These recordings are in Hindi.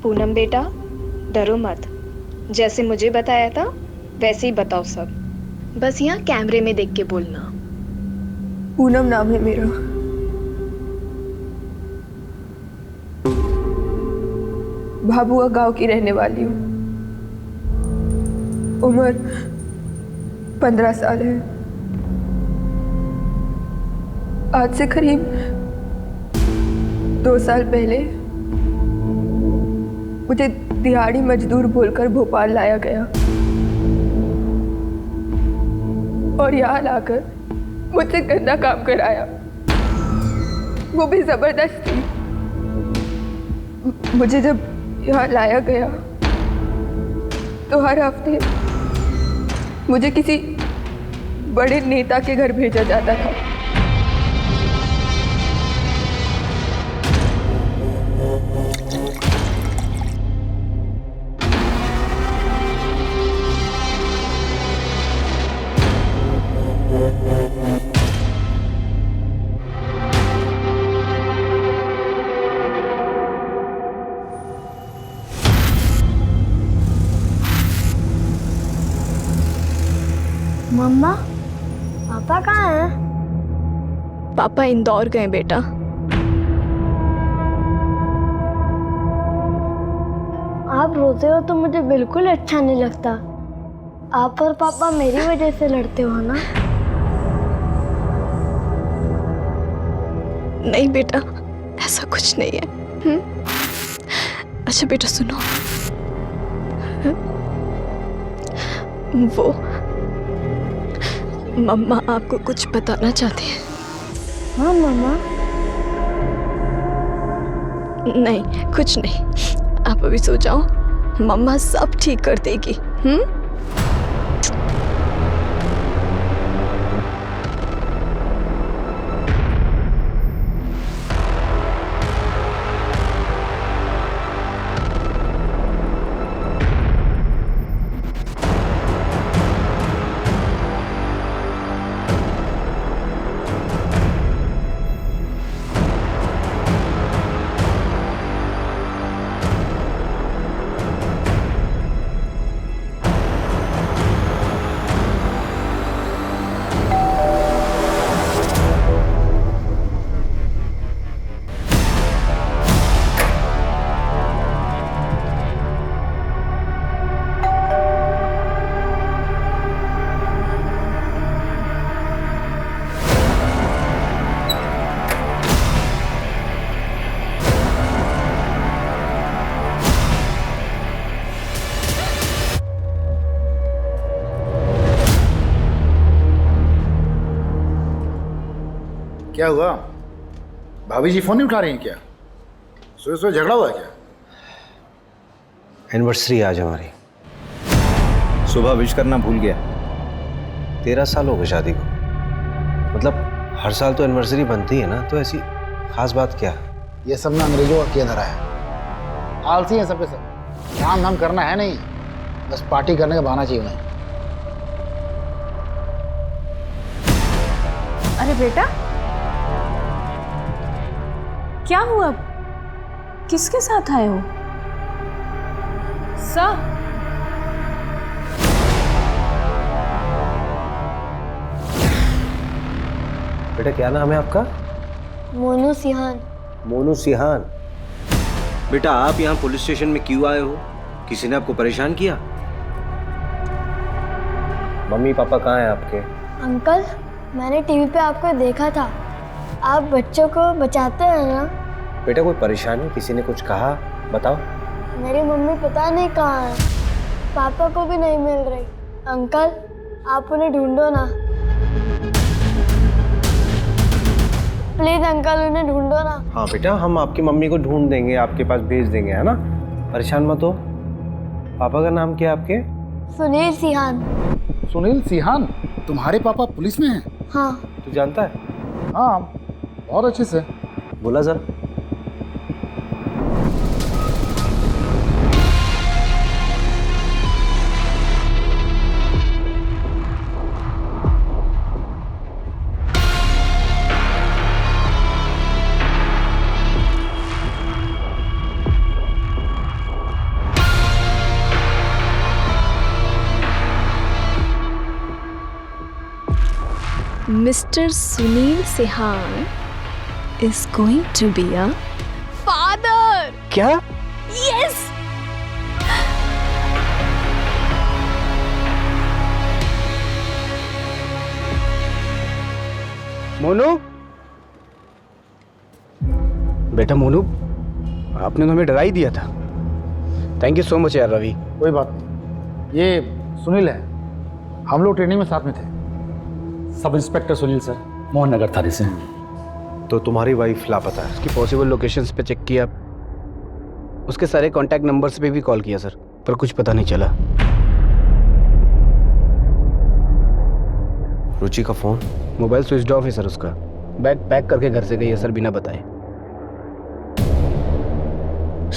पूनम बेटा, डरो मत। जैसे मुझे बताया था वैसे ही बताओ सब। बस यहाँ कैमरे में देख के बोलना। पूनम नाम है मेरा। भाभुआ गांव की रहने वाली हूँ। उम्र 15 साल है। आज से करीब 2 साल पहले मुझे दिहाड़ी मजदूर बोलकर भोपाल लाया गया और यहाँ लाकर मुझसे गंदा काम कराया, वो भी जबरदस्ती। मुझे जब यहाँ लाया गया तो हर हफ्ते मुझे किसी बड़े नेता के घर भेजा जाता था। मम्मा, पापा कहाँ हैं? पापा इंदौर गए बेटा। आप रोते हो तो मुझे बिल्कुल अच्छा नहीं लगता। आप और पापा मेरी वजह से लड़ते हो ना? नहीं बेटा, ऐसा कुछ नहीं है। अच्छा बेटा सुनो, वो मम्मा आपको कुछ बताना चाहते हैं। हाँ मम्मा। नहीं कुछ नहीं, आप अभी सो जाओ, मम्मा सब ठीक कर देगी। क्या हुआ? भाभी जी फोन नहीं उठा रही हैं क्या? सुबह सुबह झगड़ा हुआ है क्या? एनिवर्सरी आज हमारी। सुबह विश करना भूल गया। 13 साल हो गए शादी को। मतलब हर साल तो एनिवर्सरी बनती है ना, तो ऐसी खास बात क्या है? ये सब ना अंग्रेजों का किया धरा है। आलसी है सब के सब। काम धाम करना है नहीं, बस पार्टी करने का बहाना चाहिए उन्हें। अरे बेटा, क्या हुआ? किसके साथ आए हो? सर, बेटा क्या नाम है आपका? मोनू सिहान। मोनू सिहान। बेटा आप यहाँ पुलिस स्टेशन में क्यों आए हो? किसी ने आपको परेशान किया? मम्मी पापा कहाँ हैं आपके? अंकल, मैंने टीवी पे आपको देखा था। आप बच्चों को बचाते हैं ना? बेटा कोई परेशानी, किसी ने कुछ कहा? बताओ। मेरी मम्मी पता नहीं कहाँ है, पापा को भी नहीं मिल रही। अंकल, आप उन्हें ढूंढो ना, प्लीज अंकल, उन्हें ढूंढो ना। हाँ बेटा, हम आपकी मम्मी को ढूंढ देंगे, आपके पास भेज देंगे, है ना? परेशान मत हो। पापा का नाम क्या है आपके? सुनील सिहान। सुनील सिहान? तुम्हारे पापा पुलिस में हैं? हाँ। तू जानता है? हाँ, बहुत अच्छे से। बोला जरा। Mr. Sunil Sehan is going to be a father. क्या? Yes. मोनू, बेटा मोनू, आपने तो हमें डरा ही दिया था। थैंक यू सो मच यार रवि। कोई बात नहीं, ये सुनील है, हम लोग ट्रेनिंग में साथ में थे। Sub inspector Sunil sir, Mohan Nagar थाने से। तो तुम्हारी वाइफ लापता है? उसकी पॉसिबल लोकेशंस पे चेक किया, उसके सारे कांटेक्ट नंबर्स पे भी कॉल किया सर, पर कुछ पता नहीं चला। रुचि का फोन? मोबाइल स्विच ऑफ है सर उसका। बैग पैक करके घर से गई है सर, बिना बताए।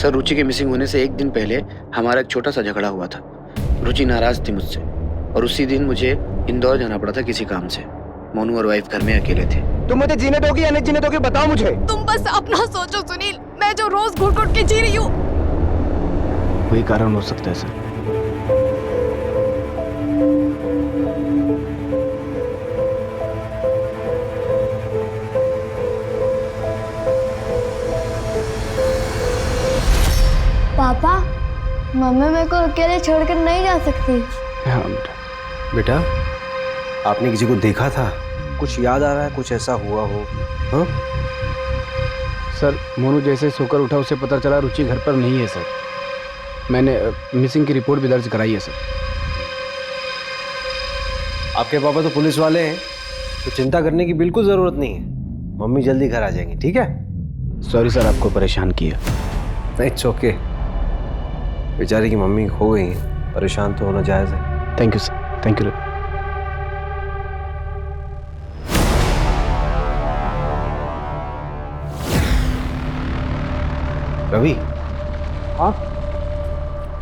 सर रुचि के मिसिंग होने से एक दिन पहले हमारा एक छोटा सा झगड़ा हुआ था। रुचि नाराज थी मुझसे और उसी दिन मुझे इंदौर जाना पड़ा था किसी काम से। मोनू और वाइफ घर में अकेले थे। तुम मुझे जीने दोगे या नहीं जीने दोगे, बताओ मुझे। तुम बस अपना सोचो सुनील, मैं जो रोज घुट घुट के जी रही हूँ। वही कारण हो सकता है सर। पापा, मम्मी मेरे को अकेले छोड़कर नहीं जा सकती। हाँ बेटा। बेटा, आपने किसी को देखा था? कुछ याद आ रहा है, कुछ ऐसा हुआ हो? हाँ सर, मोनू जैसे सोकर उठा उसे पता चला रुचि घर पर नहीं है सर। मैंने मिसिंग की रिपोर्ट भी दर्ज कराई है सर। आपके पापा तो पुलिस वाले हैं, तो चिंता करने की बिल्कुल जरूरत नहीं है। मम्मी जल्दी घर आ जाएंगी, ठीक है? सॉरी सर, आपको परेशान किया। It's okay. बेचारी की मम्मी खो गई है, परेशान तो होना जायज़ है। Thank you sir, thank you. Ravi, हाँ,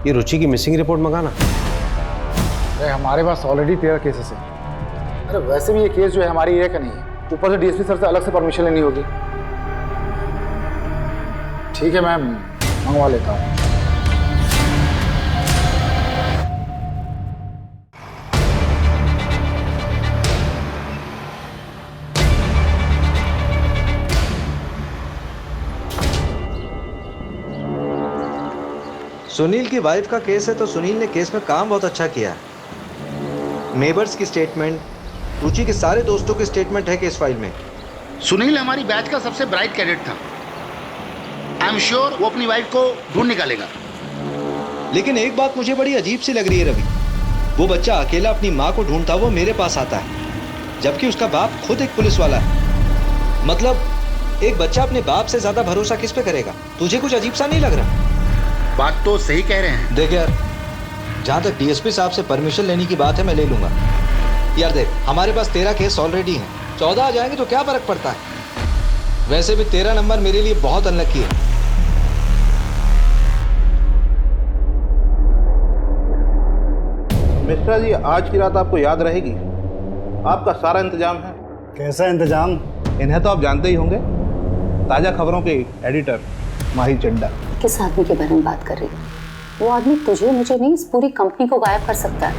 ये रुचि की मिसिंग रिपोर्ट मंगाना। अरे हमारे पास ऑलरेडी 13 केसेस हैं। अरे वैसे भी ये केस जो है हमारी एरिया का नहीं है, ऊपर से डीएसपी सर से अलग से परमिशन लेनी होगी। ठीक है, मैं मंगवा लेता हूँ। सुनील की वाइफ का केस है तो सुनील ने केस में काम बहुत अच्छा किया है। नेबर्स की स्टेटमेंट, रुचि के सारे दोस्तों की स्टेटमेंट है केस फाइल में। सुनील हमारी बैच का सबसे ब्राइट कैडेट था। आई एम श्योर वो अपनी वाइफ को ढूंढ निकालेगा। लेकिन एक बात मुझे बड़ी अजीब सी लग रही है रवि, वो बच्चा अकेला अपनी माँ को ढूंढता हुआ मेरे पास आता है, जबकि उसका बाप खुद एक पुलिस वाला है। मतलब एक बच्चा अपने बाप से ज्यादा भरोसा किस पे करेगा? तुझे कुछ अजीब सा नहीं लग रहा? बात तो सही कह रहे हैं। देख यार, जहाँ तक डीएसपी साहब से परमिशन लेने की बात है, मैं ले लूंगा। यार देख, हमारे पास 13 केस ऑलरेडी हैं, 14 आ जाएंगे तो क्या फर्क पड़ता है? वैसे भी 13 नंबर मेरे लिए बहुत अनलकी है। मिश्रा जी, आज की रात आपको याद रहेगी। आपका सारा इंतजाम है। कैसा इंतजाम? इन्हें तो आप जानते ही होंगे, ताज़ा खबरों के एडिटर माही चड्डा। किस आदमी के बारे में बात कर रही है? वो आदमी तुझे मुझे नहीं, इस पूरी कंपनी को गायब कर सकता है।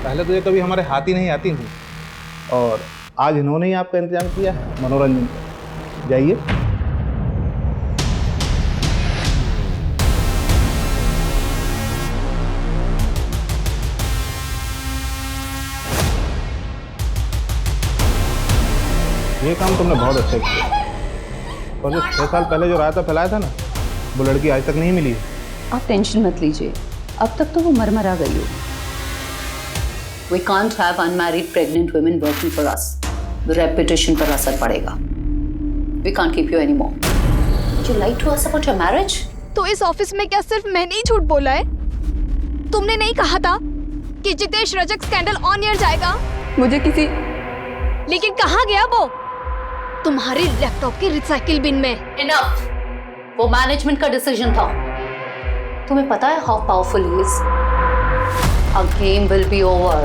पहले तो ये कभी हमारे हाथ ही नहीं आती थी, और आज इन्होंने ही आपका इंतजाम किया है मनोरंजन का। जाइए। ये काम तुमने बहुत अच्छा किया, और जो 6 साल पहले जो रायता फैलाया था ना, वो लड़की आज तक नहीं मिली है। आप टेंशन मत लीजिए, अब तक तो वो मर गई हो। We can't have unmarried pregnant women working for us. The reputation पर असर पड़ेगा। We can't keep you anymore. Did you lie to us about your marriage? तो इस ऑफिस में क्या सिर्फ मैंने ही झूठ बोला है? तुमने नहीं कहा था कि Jitesh Rajak scandal on air जाएगा? मुझे किसी लेकिन कहाँ गया वो? तुम्हारे लैपटॉप के रिसाइकिल बिन में। Enough. वो मैनेजमेंट का डिसीजन था। तुम्हें पता है how powerful he is? Our game will be over.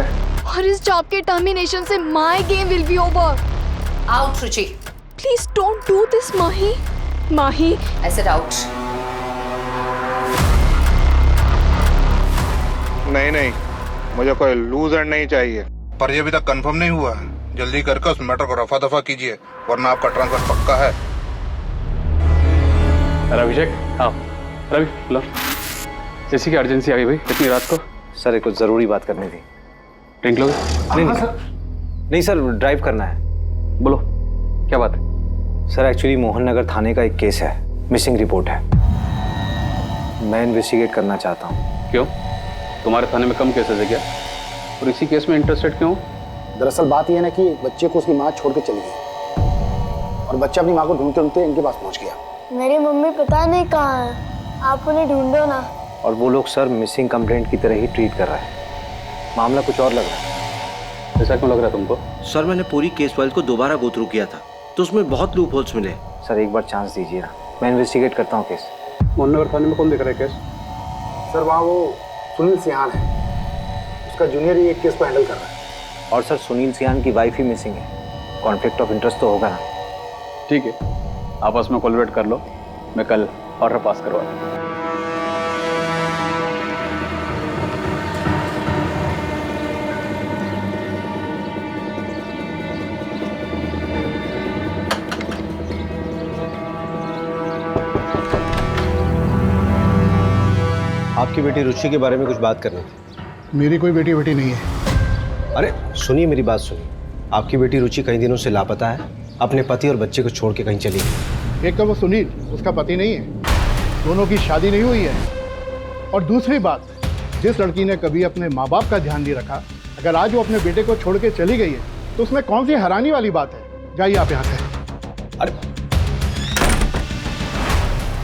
और इस जॉब के टर्मिनेशन से my game will be over. Out, Ruchi. Please don't do this, Mahi. Mahi. I said out. नहीं, मुझे कोई लूजर नहीं चाहिए। पर ये अभी तक कंफर्म नहीं हुआ है। जल्दी करके उस मैटर को रफा दफा कीजिए, वरना आपका ट्रांसफर पक्का है। अभिषेक, हाँ रवि, लो जैसी की अर्जेंसी आ गई भाई इतनी रात को। सर एक कुछ ज़रूरी बात करनी थी। ड्रिंक लोगे? नहीं सर, ड्राइव करना है। बोलो क्या बात है? सर एक्चुअली मोहन नगर थाने का एक केस है, मिसिंग रिपोर्ट है। मैं इन्वेस्टिगेट करना चाहता हूँ। क्यों? तुम्हारे थाने में कम केसेस है क्या? और इसी केस में इंटरेस्टेड क्यों? दरअसल बात यह है ना कि बच्चे को उसकी माँ छोड़ के चली गई और बच्चा अपनी माँ को ढूंढते ढूंढते इनके पास पहुंच गया। मेरी मम्मी पता नहीं कहाँ है, आप उन्हें ढूंढो ना। और वो लोग सर मिसिंग कंप्लेंट की तरह ही ट्रीट कर रहे हैं। मामला कुछ और लग रहा है। ऐसा क्यों लग रहा है तुमको? सर मैंने पूरी केस फाइल को दोबारा गो थ्रू किया था तो उसमें बहुत लूप होल्स मिले। सर एक बार चांस दीजिए ना, मैं इन्वेस्टिगेट करता हूँ केस। मोहन नगर थाने में कौन देख रहा है केस? सर वहाँ वो सुनील सियान है, उसका जूनियर ही एक केस को हैंडल कर रहा है। और सर सुनील सियान की वाइफ ही मिसिंग है, कॉन्फ्लिक्ट ऑफ इंटरेस्ट तो होगा ना। ठीक है, आपस में कोलैबोरेट कर लो, मैं कल ऑर्डर पास करवा दूँ। आपकी बेटी रुचि के बारे में कुछ बात करनी थी। मेरी कोई बेटी नहीं है। अरे सुनिए मेरी बात सुनिए, आपकी बेटी रुचि कई दिनों से लापता है, अपने पति और बच्चे को छोड़ के कहीं चली गई। एक तो वो सुनील उसका पति नहीं है, दोनों की शादी नहीं हुई है। और दूसरी बात, जिस लड़की ने कभी अपने माँ बाप का ध्यान नहीं रखा, अगर आज वो अपने बेटे को छोड़ के चली गई है तो उसमें कौन सी हैरानी वाली बात है? जाइए आप यहाँ से। अरे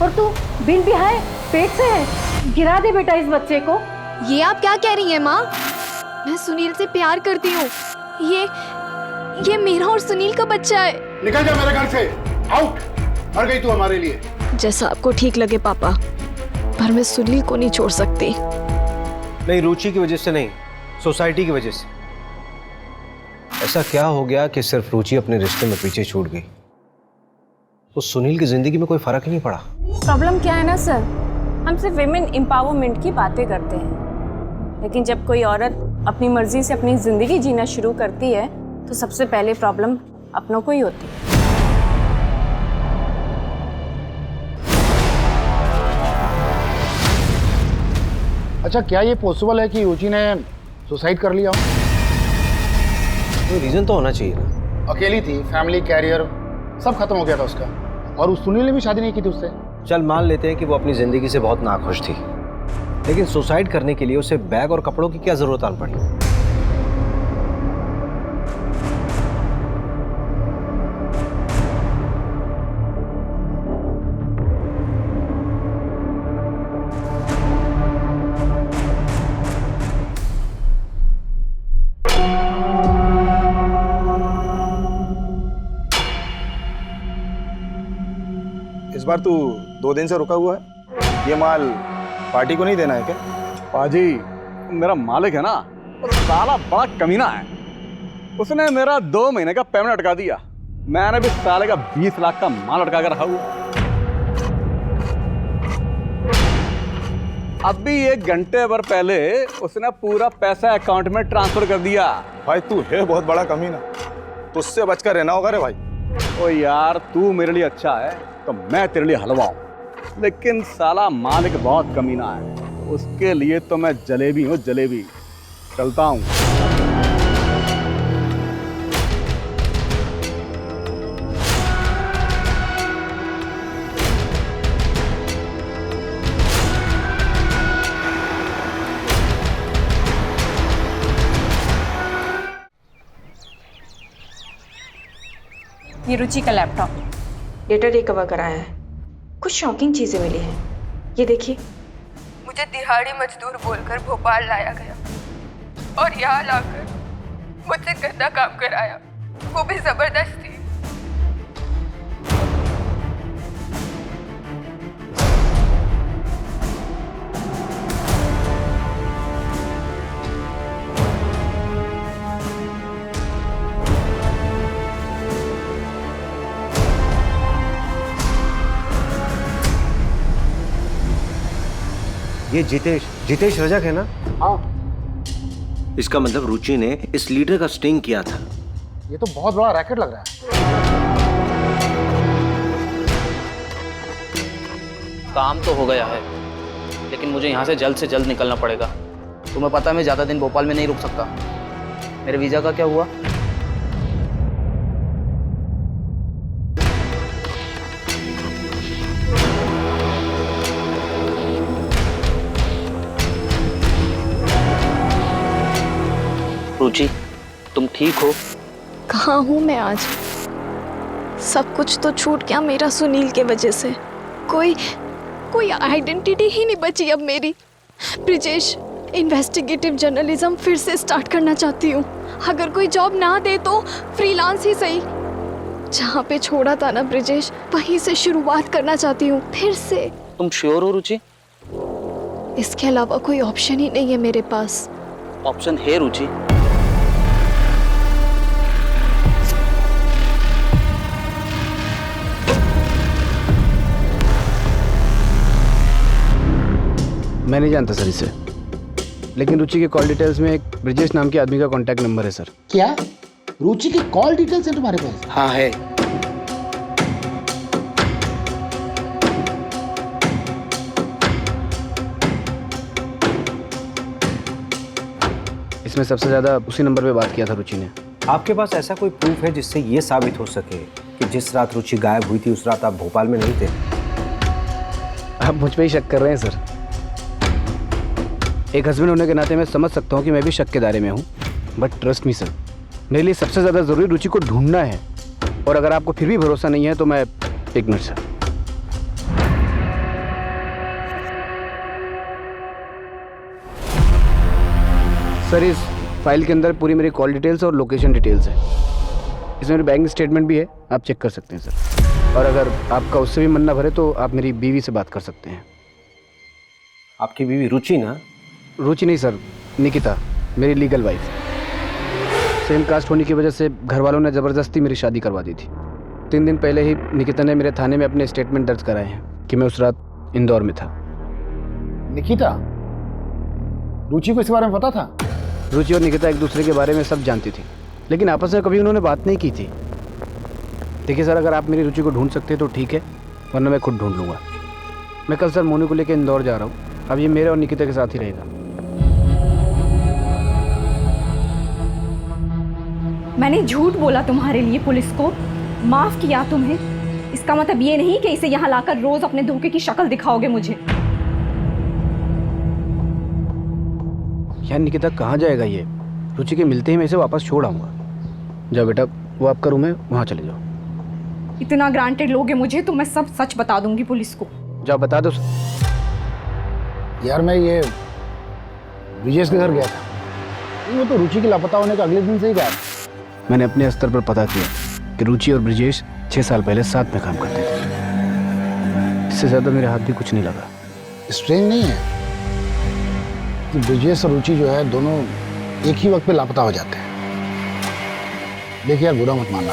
और तू बिन भी है, पेट से है, गिरा दे बेटा इस बच्चे को। ये आप क्या कह रही हैं माँ? मैं सुनील से प्यार करती हूँ। ये मेरा और सुनील का बच्चा है। निकल जा मेरे घर से, आउट। मर गई तू हमारे लिए। जैसा आपको ठीक लगे पापा, पर मैं सुनील को नहीं छोड़ सकती। नहीं, रुचि की वजह से नहीं, सोसाइटी की वजह से। ऐसा क्या हो गया कि सिर्फ रुचि अपने रिश्ते में पीछे छूट गई, तो सुनील की जिंदगी में कोई फर्क ही नहीं पड़ा। प्रॉब्लम क्या है ना सर, हम सिर्फ विमेन एम्पावरमेंट की बातें करते हैं, लेकिन जब कोई औरत अपनी मर्जी से अपनी जिंदगी जीना शुरू करती है तो सबसे पहले प्रॉब्लम अपनों को ही होती है। अच्छा, क्या ये पॉसिबल है कि रुचि ने सुसाइड कर लिया हो? कोई रीजन तो होना चाहिए ना। अकेली थी, फैमिली, कैरियर सब खत्म हो गया था उसका, और उस सुनील ने भी शादी नहीं की थी उससे। चल मान लेते हैं कि वो अपनी जिंदगी से बहुत नाखुश थी, लेकिन सुसाइड करने के लिए उसे बैग और कपड़ों की क्या जरूरत आन पड़ी? इस बार तू 2 दिन से रुका हुआ है, ये माल पार्टी को नहीं देना है क्या? पाजी, मेरा मालिक है ना, वो साला बड़ा कमीना है। उसने मेरा 2 महीने का पेमेंट अटका दिया। मैंने भी साले का 20 लाख का माल अटका कर रखा हुआ। अभी 1 घंटे भर पहले उसने पूरा पैसा अकाउंट में ट्रांसफर कर दिया। भाई तू है बहुत बड़ा कमीना, तुझसे बचकर रहना होगा रे भाई। ओ यार, तू मेरे लिए अच्छा है तो मैं तेरे लिए हलवा हूं, लेकिन साला मालिक बहुत कमीना है, उसके लिए तो मैं जलेबी हूँ, जलेबी। चलता हूँ। ये रुचि का लैपटॉप, डेटा रिकवर कराया है, कुछ शॉकिंग चीजें मिली हैं। ये देखिए। मुझे दिहाड़ी मजदूर बोलकर भोपाल लाया गया और यहाँ लाकर मुझसे गंदा काम कराया, वो भी जबरदस्ती। ये जितेश रजक है ना? हाँ। इसका मतलब रुचि ने इस लीडर का स्टिंग किया था। ये तो बहुत बड़ा रैकेट लग रहा है। काम तो हो गया है, लेकिन मुझे यहाँ से जल्द निकलना पड़ेगा। तुम्हें पता है मैं ज़्यादा दिन भोपाल में नहीं रुक सकता। मेरे वीज़ा का क्या हुआ? रुचि, तुम ठीक हो? कहाँ हूँ मैं आज? सब कुछ तो छूट गया मेरा सुनील के वजह से। कोई आइडेंटिटी ही नहीं बची अब मेरी। ब्रिजेश, इन्वेस्टिगेटिव जर्नलिज्म फिर से स्टार्ट करना चाहती हूँ। अगर कोई जॉब ना दे तो फ्रीलांस ही सही। जहाँ पे छोड़ा था ना ब्रिजेश, वहीं से शुरुआत करना चाहती हूँ फिर से। तुम श्योर हो रुचि? इसके अलावा कोई ऑप्शन ही नहीं है मेरे पास। ऑप्शन है रुचि। मैं नहीं जानता सर इसे, लेकिन रुचि के कॉल डिटेल्स में एक ब्रिजेश नाम के आदमी का कॉन्टैक्ट नंबर है सर। क्या रुचि की कॉल डिटेल्स है तुम्हारे पास? हाँ है। इसमें सबसे ज्यादा उसी नंबर पे बात किया था रुचि ने। आपके पास ऐसा कोई प्रूफ है जिससे ये साबित हो सके कि जिस रात रुचि गायब हुई थी उस रात आप भोपाल में नहीं थे? आप मुझ पे ही शक कर रहे हैं सर। एक हस्बैंड होने के नाते मैं समझ सकता हूँ कि मैं भी शक के दायरे में हूँ, बट ट्रस्ट मी सर, मेरे लिए सबसे ज़्यादा ज़रूरी रुचि को ढूंढना है। और अगर आपको फिर भी भरोसा नहीं है तो मैं एक मिनट सर, इस फाइल के अंदर पूरी मेरी कॉल डिटेल्स और लोकेशन डिटेल्स है। इसमें मेरी बैंक स्टेटमेंट भी है, आप चेक कर सकते हैं सर। और अगर आपका उससे भी मन ना भरे तो आप मेरी बीवी से बात कर सकते हैं। आपकी बीवी रुचि ना? रुचि नहीं सर, निकिता, मेरी लीगल वाइफ। सेम कास्ट होने की वजह से घर वालों ने ज़बरदस्ती मेरी शादी करवा दी थी। 3 दिन पहले ही निकिता ने मेरे थाने में अपने स्टेटमेंट दर्ज कराए हैं कि मैं उस रात इंदौर में था। निकिता, रुचि को इस बारे में पता था? रुचि और निकिता एक दूसरे के बारे में सब जानती थी, लेकिन आपस में कभी उन्होंने बात नहीं की थी। देखिए सर, अगर आप मेरी रुचि को ढूंढ सकते हैं तो ठीक है, वरना मैं खुद ढूंढ लूँगा। मैं कल सर मोनू को लेकर इंदौर जा रहा हूँ। अब ये मेरे और निकिता के साथ ही रहेगा। मैंने झूठ बोला तुम्हारे लिए पुलिस को, माफ किया तुम्हें। इसका मतलब ये नहीं कि इसे यहाँ लाकर रोज अपने धोखे की शक्ल दिखाओगे मुझे। यार निकिता कहाँ जाएगा ये? रुचि के मिलते ही मैं इसे वापस छोड़ आऊँगा। जाओ बेटा, वो आपका रूम है, वहाँ चले जाओ। इतना ग्रांटेड लोगे मुझे तो मैं सब सच बता दूंगी पुलिस को। जाओ बता दो। यार मैं ये ब्रिजेश के घर गया था, वो तो रुचि के लापता होने का अगले दिन से ही गया। मैंने अपने स्तर पर पता किया कि रुचि और ब्रिजेश 6 साल पहले साथ में काम करते थे। इससे ज़्यादा मेरे हाथ भी कुछ नहीं लगा। स्ट्रेंज नहीं है कि ब्रिजेश और रुचि जो है दोनों एक ही वक्त पे लापता हो जाते हैं। देखिए यार, बुरा मत मानना,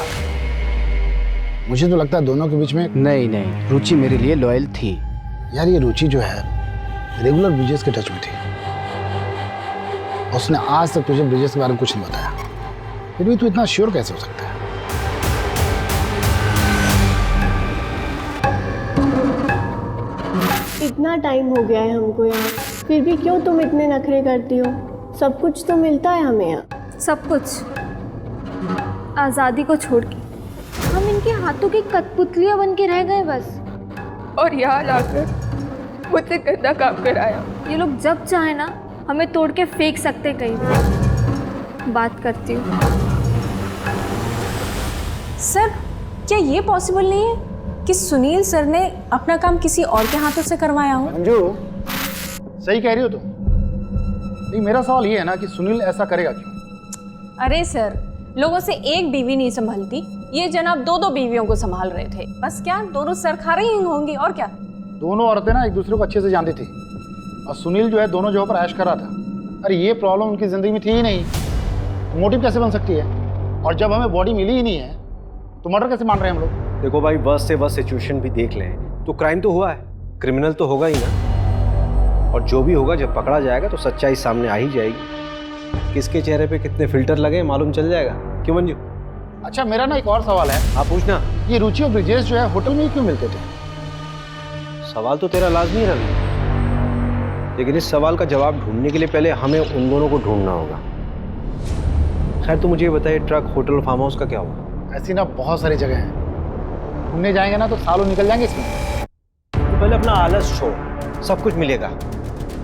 मुझे तो लगता है दोनों के बीच में नहीं, रुचि मेरे लिए लॉयल थी। यार ये रुचि जो है रेगुलर ब्रिजेश के टच में थी। उसने आज तक तुझे ब्रिजेश के बारे में कुछ नहीं बताया, फिर भी तू इतना श्योर कैसे हो सकता है? इतना टाइम हो गया है हमको यहाँ, फिर भी क्यों तुम इतने नखरे करती हो? सब कुछ तो मिलता है हमें यहाँ। सब कुछ आज़ादी को छोड़ के हम इनके हाथों की कठपुतलियाँ बन के रह गए बस। और यहाँ लाकर मुझसे गंदा काम कराया। ये लोग जब चाहे ना हमें तोड़ के फेंक सकते कहीं भी। बात करती हूँ। सर, क्या ये पॉसिबल नहीं है कि सुनील सर ने अपना काम किसी और के हाथों से करवाया हो? अंजू, सही कह रही हो तुम। नहीं, मेरा सवाल ये है ना कि सुनील ऐसा करेगा क्यों? अरे सर, लोगों से एक बीवी नहीं संभलती, ये जनाब 2-2 बीवियों को संभाल रहे थे। बस क्या दोनों सरखा रही होंगी और क्या? दोनों औरतें ना एक दूसरे को अच्छे से जानती थी, और सुनील जो है दोनों जगह पर ऐश कर रहा था। अरे ये प्रॉब्लम उनकी ज़िंदगी में थी ही नहीं, मोटिव कैसे बन सकती है? और जब हमें बॉडी मिली ही नहीं है तो मर्डर कैसे मान रहे हैं हम लोग? देखो भाई, वर्स्ट से वर्स्ट सिचुएशन भी देख लें तो क्राइम तो हुआ है, क्रिमिनल तो होगा ही ना। और जो भी होगा, जब पकड़ा जाएगा तो सच्चाई सामने आ ही जाएगी। किसके चेहरे पे कितने फिल्टर लगे मालूम चल जाएगा। क्यों मंजू? अच्छा मेरा ना एक और सवाल है। आप पूछना। ये रुचि और ब्रिजेश जो है होटल में ही क्यों मिलते थे? सवाल तो तेरा लाजमी है रवि, लेकिन इस सवाल का जवाब ढूंढने के लिए पहले हमें उन दोनों को ढूंढना होगा। खैर तू मुझे बताइए, ट्रक, होटल और फार्म हाउस का क्या हुआ? ऐसी ना बहुत सारी जगह हैं, घूमने जाएंगे ना तो सालों निकल जाएंगे इसमें। तो पहले अपना आलस छोड़, सब कुछ मिलेगा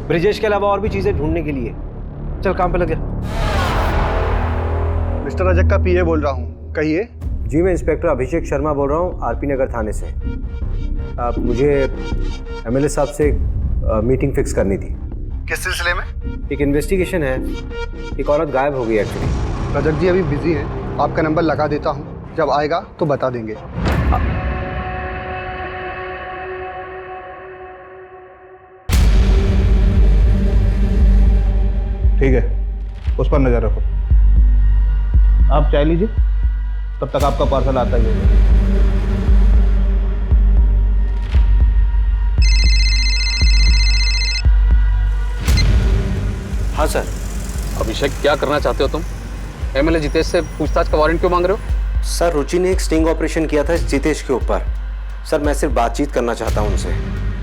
ब्रिजेश के अलावा और भी चीजें ढूंढने के लिए। चल काम पे लग जा। मिस्टर रजक का पीए बोल रहा हूँ, कहिए। जी मैं इंस्पेक्टर अभिषेक शर्मा बोल रहा हूँ, आरपी नगर थाने से। आप मुझे एमएलए साहब से मीटिंग फिक्स करनी थी। किस सिलसिले में? एक इन्वेस्टिगेशन है, एक औरत गायब हो गई एक्चुअली। रजक जी अभी बिजी हैं, आपका नंबर लगा देता हूँ, जब आएगा तो बता देंगे। ठीक है, उस पर नजर रखो। आप चाय लीजिए, तब तक आपका पार्सल आता ही होगा। हाँ सर। अभिषेक, क्या करना चाहते हो तुम? एमएलए जितेश से पूछताछ का वारंट क्यों मांग रहे हो? सर रुचि ने एक स्टिंग ऑपरेशन किया था जितेश के ऊपर। सर मैं सिर्फ बातचीत करना चाहता हूँ उनसे।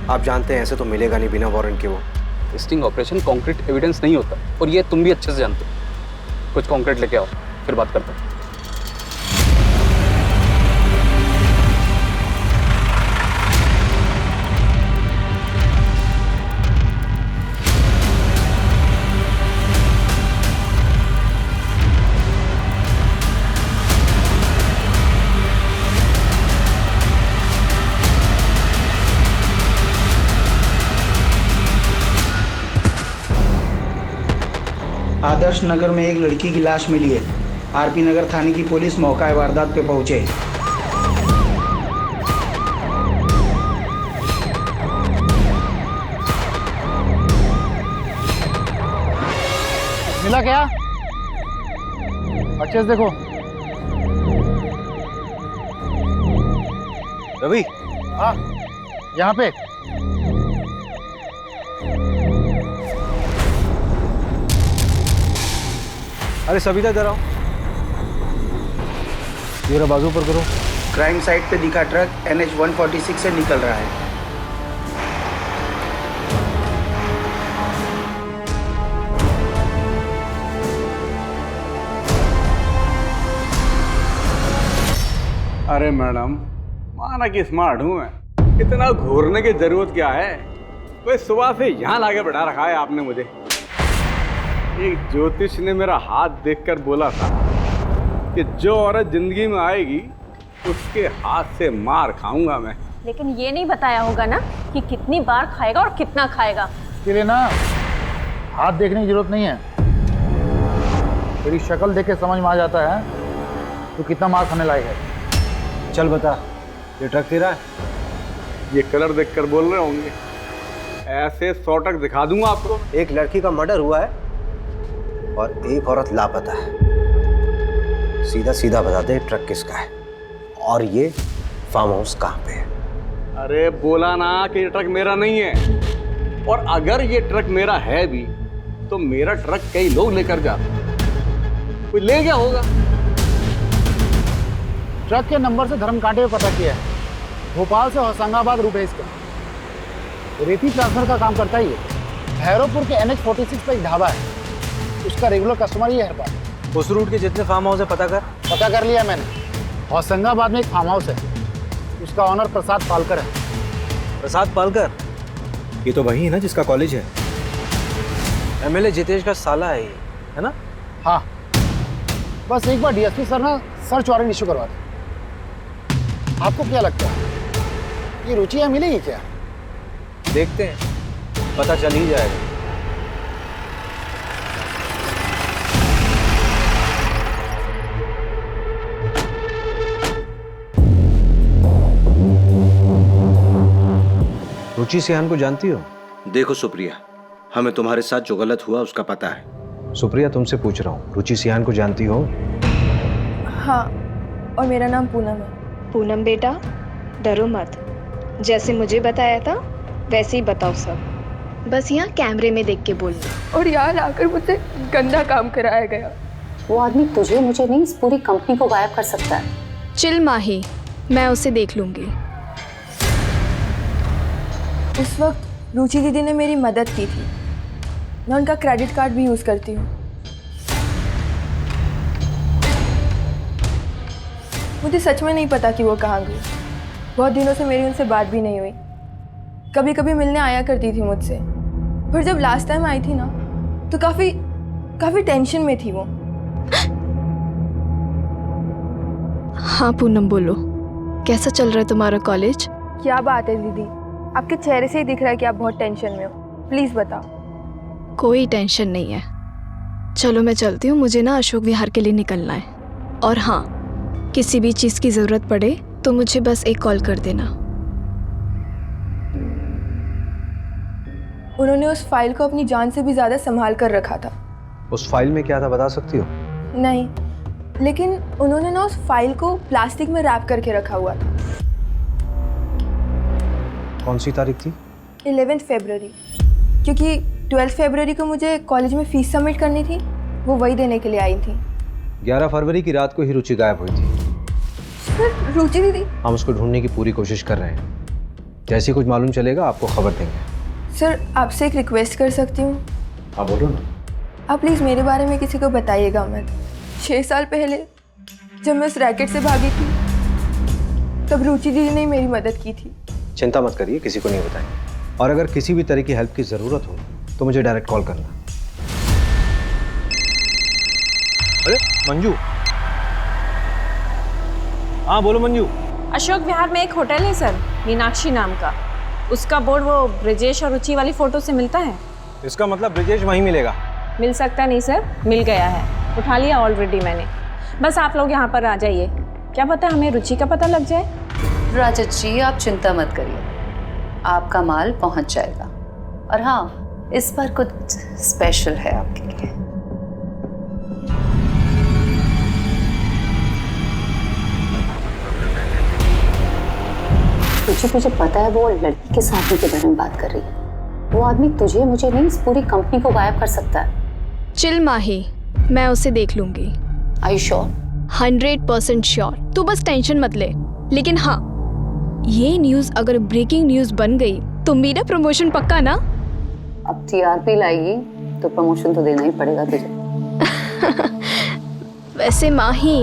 आप जानते हैं ऐसे तो मिलेगा नहीं बिना वारंट के। वो स्टिंग ऑपरेशन कॉन्क्रीट एविडेंस नहीं होता, और ये तुम भी अच्छे से जानते हो। कुछ कॉन्क्रीट लेके आओ, फिर बात करते हैं। आदर्श नगर में एक लड़की की लाश मिली है। आरपी नगर थाने की पुलिस मौका वारदात पे पहुंचे। मिला क्या? अच्छे से देखो। रवि। हाँ, यहाँ पे। अरे सविता इधर आओ, मेरा बाजू पर करो। क्राइम साइट पे दिखा ट्रक NH 146 से निकल रहा है। अरे मैडम, माना कि स्मार्ट हूँ मैं, इतना घूरने की जरूरत क्या है? वही सुबह से यहाँ लाके बैठा रखा है आपने मुझे। एक ज्योतिष ने मेरा हाथ देखकर बोला था कि जो औरत जिंदगी में आएगी उसके हाथ से मार खाऊंगा मैं। लेकिन ये नहीं बताया होगा ना कि कितनी बार खाएगा और कितना खाएगा। इसके लिए ना हाथ देखने की जरूरत नहीं है, तेरी शक्ल देख के समझ में आ जाता है तू कितना मार खाने लायक है। चल बता, ये ट्रक तेरा है? ये कलर देखकर बोल रहे होंगे, ऐसे 100 ट्रक दिखा दूंगा आपको। एक लड़की का मर्डर हुआ है और एक औरत लापता है। सीधा सीधा बता दे ट्रक किसका है और ये फार्म हाउस कहाँ पे है? अरे बोला ना कि ये ट्रक मेरा नहीं है, और अगर ये ट्रक मेरा है भी तो मेरा ट्रक कई लोग लेकर जाते, कोई ले गया होगा। ट्रक के नंबर से धर्म कांटे पे पता किया है, भोपाल से होशंगाबाद रूट है इसका। रेती ट्रांसफर का काम करता ही है। भैरवपुर के NH 46 पे एक ढाबा है, उसका रेगुलर कस्टमर ही है हर बार। उस रूट के जितने फार्म हाउस है पता कर लिया मैंने। होशंगाबाद में एक फार्म हाउस है, उसका ऑनर प्रसाद पालकर है। प्रसाद पालकर? ये तो वही है ना जिसका कॉलेज है। एमएलए जितेश का साला है ये, है ना? हाँ, बस एक बार DSP सर ना सर्च वारंट इशू करवा दे। आपको क्या लगता है ये रुचि यहाँ मिलेगी क्या? देखते हैं, पता चल ही जाएगा। रुचि सिहान को जानती हो? देखो सुप्रिया, हमें तुम्हारे साथ जो गलत हुआ उसका पता है। सुप्रिया तुमसे पूछ रहा हूँ, रुचि सिहान को जानती हो? हाँ, और मेरा नाम पूनम है। पूनम बेटा, डरो मत, जैसे मुझे बताया था वैसे ही बताओ सब। बस यहाँ कैमरे में देख के बोलना। और यहाँ लाकर मुझसे गंदा काम कराया गया। वो आदमी तुझे मुझे नहीं, इस पूरी कंपनी को गायब कर सकता है। चिल माही, मैं उसे देख लूंगी। उस वक्त रुचि दीदी ने मेरी मदद की थी। मैं उनका क्रेडिट कार्ड भी यूज़ करती हूँ। मुझे सच में नहीं पता कि वो कहाँ गई। बहुत दिनों से मेरी उनसे बात भी नहीं हुई। कभी कभी मिलने आया करती थी मुझसे, पर जब लास्ट टाइम आई थी ना तो काफ़ी टेंशन में थी वो। हाँ पूनम बोलो, कैसा चल रहा है तुम्हारा कॉलेज? क्या बात है दीदी, आपके चेहरे से ही दिख रहा है कि आप बहुत टेंशन में हो। प्लीज़ बताओ। कोई टेंशन नहीं है, चलो मैं चलती हूँ, मुझे ना अशोक विहार के लिए निकलना है। और हाँ, किसी भी चीज़ की ज़रूरत पड़े तो मुझे बस एक कॉल कर देना। उन्होंने उस फाइल को अपनी जान से भी ज़्यादा संभाल कर रखा था। उस फाइल में क्या था बता सकती हो? नहीं, लेकिन उन्होंने ना उस फाइल को प्लास्टिक में रैप करके रखा हुआ था। कौन सी तारीख थी? 11 फरवरी, क्योंकि 12 फरवरी को मुझे कॉलेज में फीस सबमिट करनी थी, वो वही देने के लिए आई थी। 11 फरवरी की रात को ही रुचि गायब हुई थी। सर, रुचि दीदी? हम उसको ढूंढने की पूरी कोशिश कर रहे हैं। जैसे कुछ मालूम चलेगा आपको खबर देंगे। सर, आपसे एक रिक्वेस्ट कर सकती हूँ? हाँ बोलो ना। आप प्लीज़ मेरे बारे में किसी को बताइएगा मत। 6 साल पहले जब मैं उस रैकेट से भागी थी तब रुचि दीदी ने मेरी मदद की थी। चिंता मत करिए, किसी को नहीं बताएंगे। और अगर किसी भी तरह की हेल्प की ज़रूरत हो तो मुझे डायरेक्ट कॉल करना। अरे मंजू। हाँ बोलो मंजू। अशोक विहार में एक होटल है सर, मीनाक्षी नाम का। उसका बोर्ड वो ब्रिजेश और रुचि वाली फोटो से मिलता है। इसका मतलब ब्रिजेश वहीं मिलेगा? मिल सकता नहीं सर, मिल गया है, उठा लिया ऑलरेडी मैंने। बस आप लोग यहाँ पर आ जाइए, क्या पता हमें रुचि का पता लग जाए। राजत जी आप चिंता मत करिए, आपका माल पहुँच जाएगा। और हाँ, इस बार कुछ स्पेशल है आपके लिए। तुझे पता है वो लड़की के साथी के बारे में बात कर रही है। वो आदमी तुझे मुझे नहीं, इस पूरी कंपनी को गायब कर सकता है। चिल माही, मैं उसे देख लूंगी। Are you sure? 100% श्योर। तू बस टेंशन मत ले। लेकिन हाँ, ये न्यूज़ अगर ब्रेकिंग न्यूज़ बन गई तो मेरा प्रमोशन पक्का ना? अब टीआरपी लाएगी तो प्रमोशन तो देना ही पड़ेगा तुझे। वैसे माही,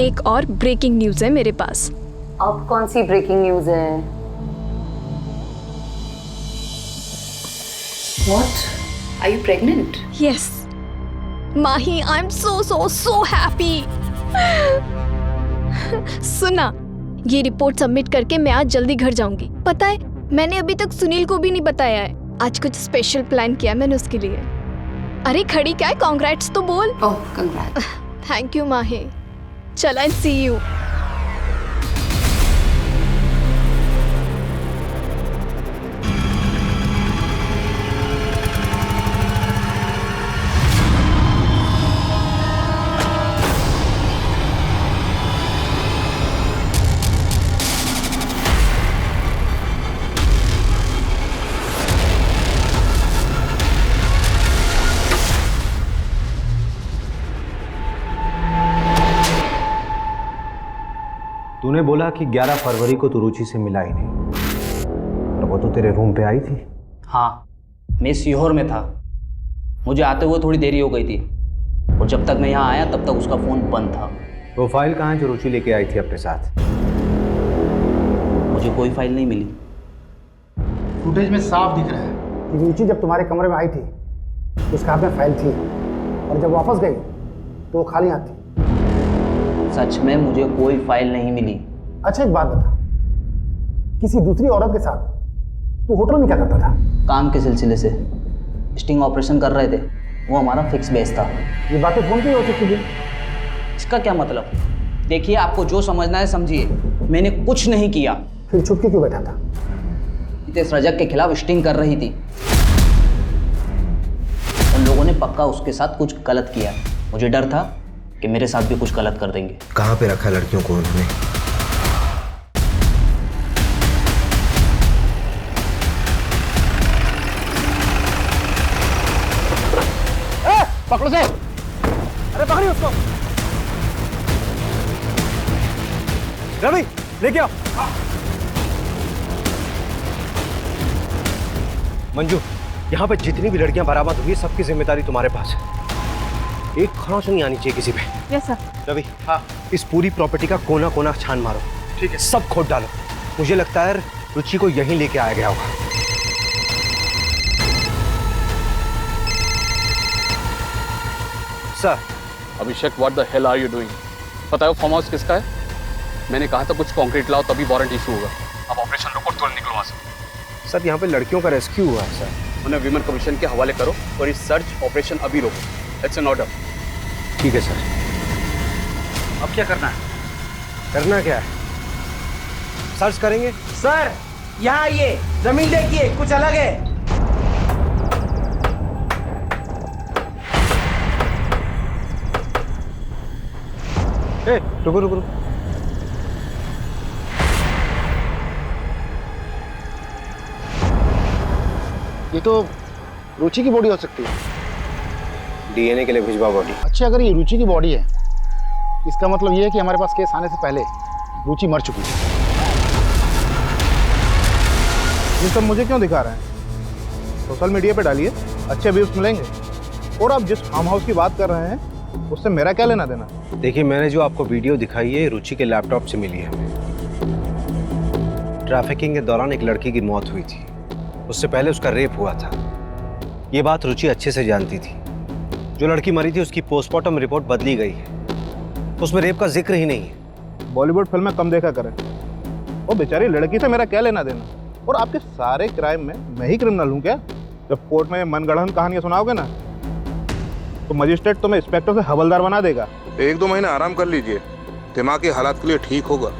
एक और ब्रेकिंग न्यूज़ है मेरे पास। अब कौन सी ब्रेकिंग न्यूज़ है? What? Are you pregnant? Yes. Mahi, I'm so happy. सुना, ये रिपोर्ट सबमिट करके मैं आज जल्दी घर जाऊंगी। पता है, मैंने अभी तक सुनील को भी नहीं बताया है। आज कुछ स्पेशल प्लान किया मैंने उसके लिए। अरे खड़ी क्या है, कांग्रेट्स तो बोल। ओह कंग्रेट्स। थैंक यू माही। चल एंड सी यू। तूने बोला कि 11 फरवरी को तू रुचि से मिला ही नहीं, और वो तो तेरे रूम पे आई थी। हाँ, मैं सीहोर में था, मुझे आते हुए थोड़ी देरी हो गई थी, और जब तक मैं यहाँ आया तब तक उसका फ़ोन बंद था। वो फाइल कहाँ है जो रुचि लेके आई थी अपने साथ? मुझे कोई फाइल नहीं मिली। फुटेज में साफ दिख रहा है कि रुचि जब तुम्हारे कमरे में आई थी उसके हाथ में फाइल थी, और जब वापस गई तो वो खाली हाथ थी। सच में मुझे कोई फाइल नहीं मिली। अच्छा एक बात बता, किसी दूसरी औरत के साथ तू होटल में क्या करता था? काम के सिलसिले से स्टिंग ऑपरेशन कर रहे थे, वो हमारा फिक्स बेस था। ये बातें फोन पे हो सकती थी। इसका क्या मतलब? देखिए, आपको जो समझना है समझिए, मैंने कुछ नहीं किया। फिर छुप के क्यों बैठा था? नितेश रजक के खिलाफ स्टिंग कर रही थी, उन लोगों ने पक्का उसके साथ कुछ गलत किया। मुझे डर था कि मेरे साथ भी कुछ गलत कर देंगे। कहाँ पे रखा लड़कियों को उन्होंने? पकड़ो से। अरे पकड़िए उसको। रवि लेके आओ। मंजू, यहाँ पे जितनी भी लड़कियां बरामद हुई सबकी जिम्मेदारी तुम्हारे पास है। एक खरोंच नहीं आनी चाहिए किसी पे। Yes sir. रवि, हाँ, इस पूरी प्रॉपर्टी का कोना कोना छान मारो। ठीक है। सब खोद डालो। मुझे लगता है रुचि को यहीं लेके आया गया होगा। Sir. Abhishek, what the hell are you doing? पता है फार्म हाउस किसका है? मैंने कहा था कुछ कंक्रीट लाओ तभी वारंट इशू होगा। अब ऑपरेशन रोको, तुरंत निकलो वहां से। सर, यहाँ पे लड़कियों का रेस्क्यू हुआ है सर। उन्हें विमेन कमीशन के हवाले करो और इस सर्च ऑपरेशन अभी रोको। It's an order. ठीक है सर। अब क्या करना है? करना क्या है? सर्च करेंगे। सर यहाँ आइए, जमीन देखिए, कुछ अलग है। ए, रुको रुको रुको। ये तो रुचि की बॉडी हो सकती है। डीएनए के लिए भिजवा बॉडी। अच्छा, अगर ये रुचि की बॉडी है, इसका मतलब ये है कि हमारे पास केस आने से पहले रुचि मर चुकी है। ये सब मुझे क्यों दिखा रहे हैं? सोशल मीडिया पे डालिए, अच्छे व्यूज मिलेंगे। और आप जिस फार्म हाउस की बात कर रहे हैं उससे मेरा क्या लेना देना? देखिए, मैंने जो आपको वीडियो दिखाई है रुचि के लैपटॉप से मिली है। ट्रैफिकिंग के दौरान एक लड़की की मौत हुई थी, उससे पहले उसका रेप हुआ था। ये बात रुचि अच्छे से जानती थी। जो लड़की मरी थी उसकी पोस्टमार्टम रिपोर्ट बदली गई है, उसमें रेप का जिक्र ही नहीं है। बॉलीवुड फिल्में कम देखा करें। वो बेचारी लड़की से मेरा क्या लेना देना? और आपके सारे क्राइम में मैं ही क्रिमिनल हूँ क्या? जब कोर्ट में मनगढ़ंत कहानियां सुनाओगे ना तो मजिस्ट्रेट तुम्हें इंस्पेक्टर से हवलदार बना देगा। 1-2 महीने आराम कर लीजिए, दिमागी हालात के लिए ठीक होगा।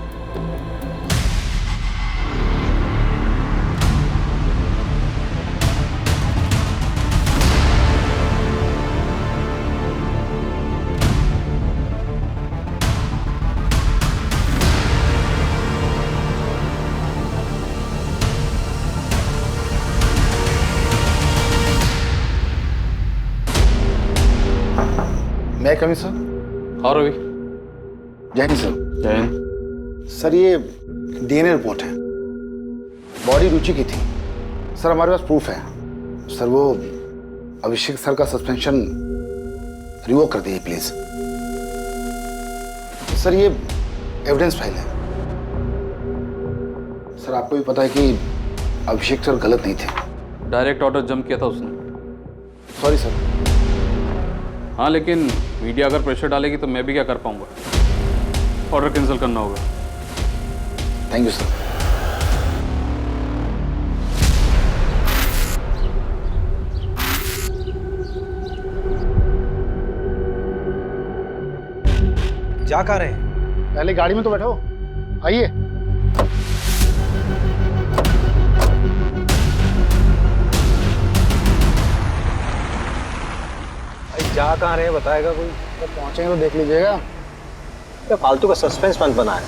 मैं कमी सर। हाँ रवि। जय हिंद सर। जय हिंद। सर, ये डीएनए रिपोर्ट है, बॉडी रुचि की थी। सर, हमारे पास प्रूफ है। सर, वो अभिषेक सर का सस्पेंशन रिवोक कर दीजिए प्लीज। सर, ये एविडेंस फाइल है। सर, आपको भी पता है कि अभिषेक सर गलत नहीं थे। डायरेक्ट ऑर्डर जम किया था उसने। Sorry sir. हाँ, लेकिन मीडिया अगर प्रेशर डालेगी तो मैं भी क्या कर पाऊंगा? ऑर्डर कैंसिल करना होगा। Thank you sir. जा कहाँ रहे हैं? पहले गाड़ी में तो बैठो, आइए। जा कहाँ रहे हैं बताएगा कोई? जब पहुंचेंगे तो देख लीजिएगा। क्या फालतू का सस्पेंस मत बनाए।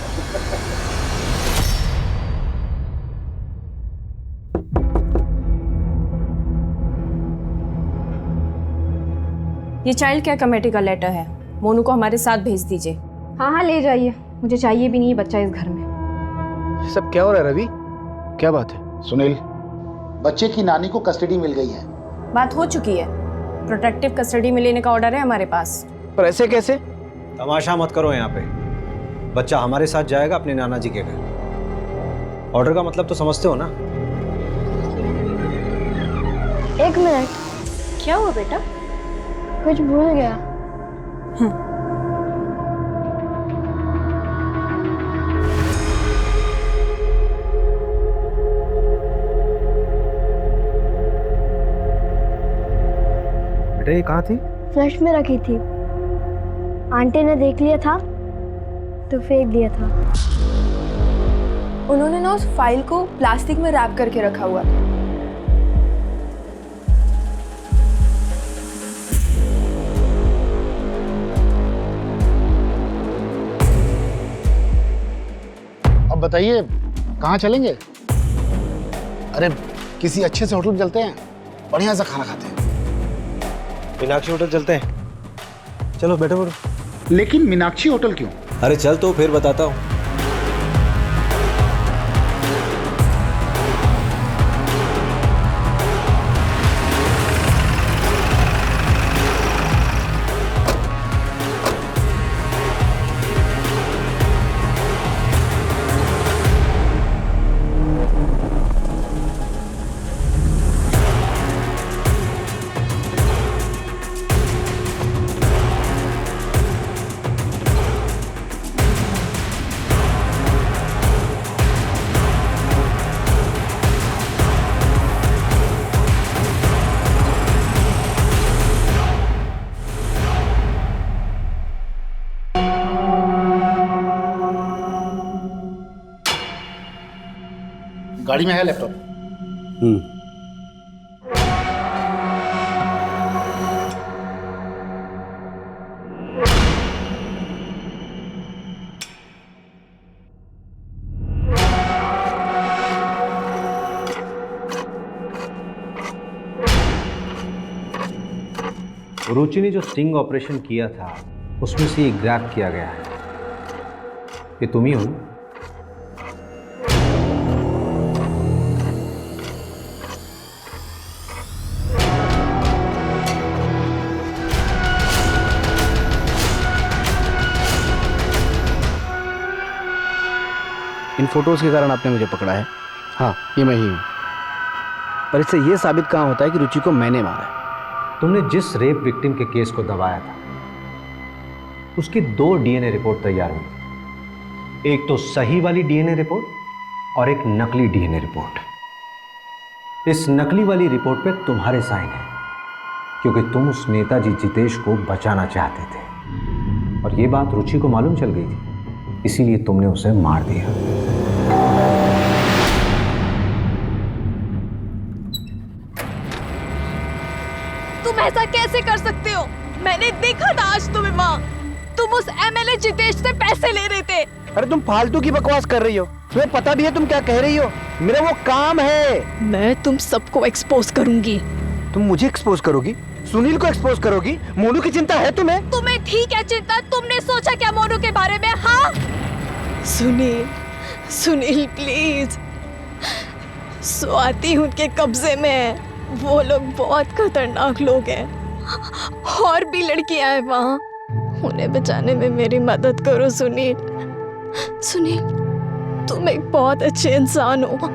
ये चाइल्ड केयर कमेटी का लेटर है, मोनू को हमारे साथ भेज दीजिए। हाँ हाँ ले जाइए, मुझे चाहिए भी नहीं है बच्चा इस घर में। सब क्या हो रहा है रवि? क्या बात है? सुनील, बच्चे की नानी को कस्टडी मिल गई है। बात हो चुकी है, प्रोटेक्टिव कस्टडी में लेने का ऑर्डर है हमारे पास। पर ऐसे कैसे? तमाशा मत करो यहाँ पे। बच्चा हमारे साथ जाएगा अपने नाना जी के घर। ऑर्डर का मतलब तो समझते हो ना? 1 मिनट। क्या हुआ बेटा? कुछ भूल गया। बेटा, ये कहाँ थी? फ्लश में रखी थी, आंटी ने देख लिया था तो फेंक दिया था। उन्होंने ना उस फाइल को प्लास्टिक में रैप करके रखा हुआ था। अब बताइए कहाँ चलेंगे? अरे किसी अच्छे से होटल में चलते हैं, बढ़िया सा खाना खाते हैं। मीनाक्षी होटल चलते हैं। चलो बैठो बैठो। लेकिन मीनाक्षी होटल क्यों? अरे चल तो फिर बताता हूँ। गाड़ी में है लैपटॉप। रुचि ने जो स्टिंग ऑपरेशन किया था उसमें से ये ग्रैब किया गया है। ये तुम ही हो? इन फोटोज़ के कारण आपने मुझे पकड़ा है। हाँ, ये मैं ही हूँ। पर इससे ये साबित कहाँ होता है कि रुचि को मैंने मारा है। तुमने जिस रेप विक्टिम के केस को दबाया था उसकी 2 डीएनए रिपोर्ट तैयार हुई। एक तो सही वाली डीएनए रिपोर्ट और एक नकली डीएनए रिपोर्ट। इस नकली वाली रिपोर्ट पे तुम्हारे साइन है क्योंकि तुम उस नेताजी जितेश को बचाना चाहते थे और ये बात रुचि को मालूम चल गई थी, इसीलिए तुमने उसे मार दिया। तुम ऐसा कैसे कर सकते हो? मैंने देखा था आज तुम्हें माँ, तुम उस एमएलए जितेश से पैसे ले रहे थे। अरे तुम फालतू की बकवास कर रही हो। तुम्हें पता भी है तुम क्या कह रही हो? मेरा वो काम है। मैं तुम सबको एक्सपोज करूंगी। तुम मुझे एक्सपोज करोगी? सुनील को एक्सपोज करोगी? मोनू की चिंता है तुम्हें? तुम्हें ठीक है चिंता? तुमने सोचा क्या मोनू के बारे में? हाँ सुनील, सुनील प्लीज, स्वाति उनके कब्जे में है। वो लोग बहुत खतरनाक लोग हैं। और भी लड़कियां हैं वहाँ, उन्हें बचाने में मेरी मदद करो सुनील। सुनील, तुम एक बहुत अच्छे इंसान हो।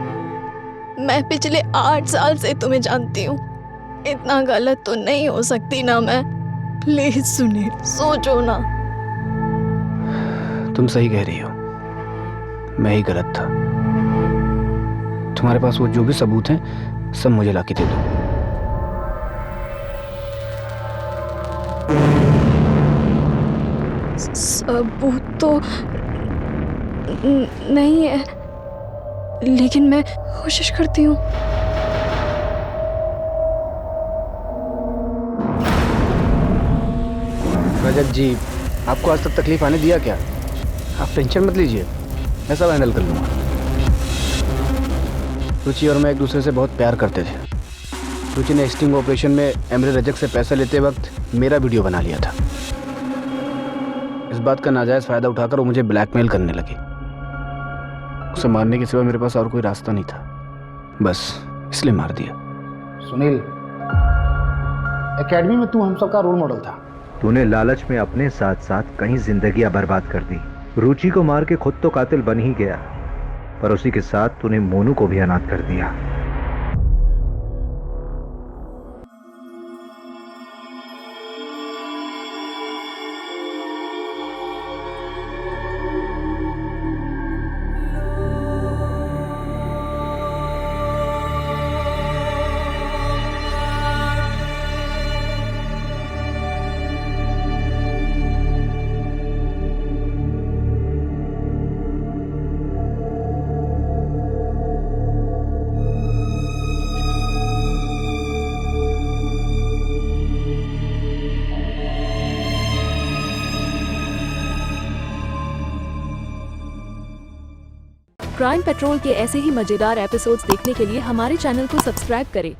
मैं पिछले 8 साल से तुम्हें जानती हूँ। इतना गलत तो नहीं हो सकती ना मैं। प्लीज सुनील, सोचो ना। तुम सही कह रही हो, मैं ही गलत था। तुम्हारे पास वो जो भी सबूत हैं सब मुझे लाके दे दो। सबूत तो नहीं है, लेकिन मैं कोशिश करती हूँ। रजत जी, आपको आज तक तकलीफ आने दिया क्या? आप टेंशन मत लीजिए, मैं सब हैंडल कर लूँगा। रुचि और मैं एक दूसरे से बहुत प्यार करते थे। रुचि ने स्टिंग ऑपरेशन में एमरे रजक से पैसा लेते वक्त मेरा वीडियो बना लिया था। इस बात का नाजायज़ फ़ायदा उठाकर वो मुझे ब्लैकमेल करने लगी। उसे मारने के सिवा मेरे पास और कोई रास्ता नहीं था, बस इसलिए मार दिया। सुनील, एकेडमी में तू हम सबका रोल मॉडल था। तूने लालच में अपने साथ साथ कई जिंदगियां बर्बाद कर दी। रुचि को मार के खुद तो कातिल बन ही गया, पर उसी के साथ तूने मोनू को भी अनाथ कर दिया। क्राइम पेट्रोल के ऐसे ही मजेदार एपिसोड्स देखने के लिए हमारे चैनल को सब्सक्राइब करें